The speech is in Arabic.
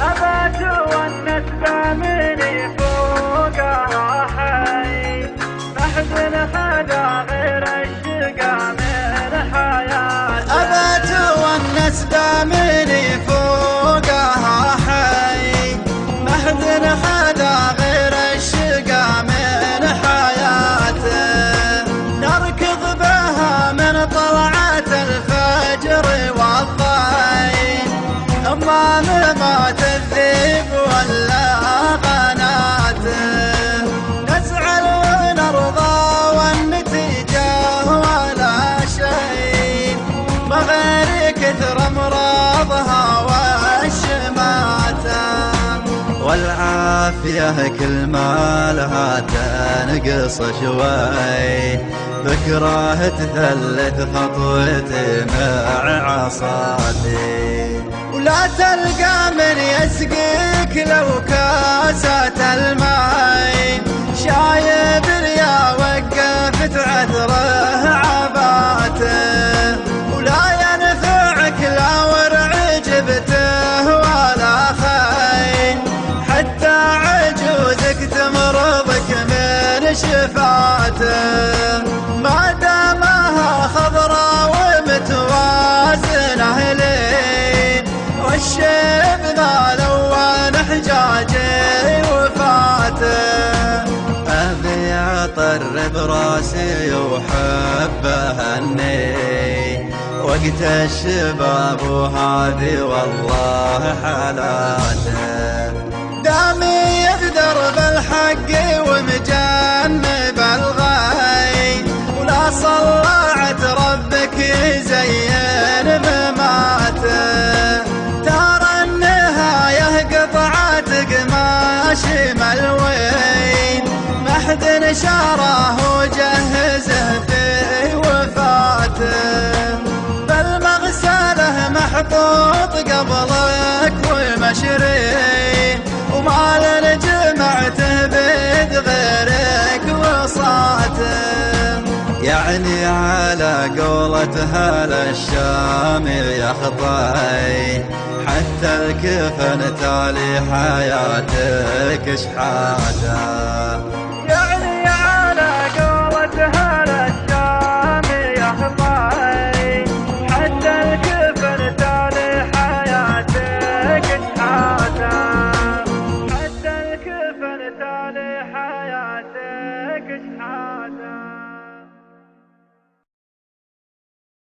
أبات والناس بامني فوقها حي، محزن حدا غير الشقا من حياته. أبات والناس بامني فوقها حي، محزن حدا غير الشقا من حياته. نركض بها من طلعة الفجر والضي، أمام مات الذيب ولا قناته. نزعل ونرضى والنتيجة ولا شيء، بغير كثر امراضها والشماتة. والعافية كل ما لها تنقص شوي، بكره تثلث خطوتي مع عصاتي. ولا تلقى من يسقيك لو كاسات الماي، شايب ريا وقفت عذره عباته. ولا ينفعك لا ورع جبته ولا خين، حتى عجوزك تمرضك من شفاته. ما دامها خضرا ومتوازنه لين، والشيب ذا لون حجاجي وفاته. أبي أطرب راسي وحبه هني، وقت الشباب وهذه والله حالاته. دامي يقدر بالحق ومجنب الغي، ولا صلعت ربك يزين مماته. ترى النهاية قطعة قماش ملوين، محد نشاره وجهزه في وفاته. بالمغسله محطوط قبلك والمشري، وما لجمعته بيد غيرك وصاته. يعني على قولة هل الشام يخضي، حتى الكفن تالي حياتك شحاته.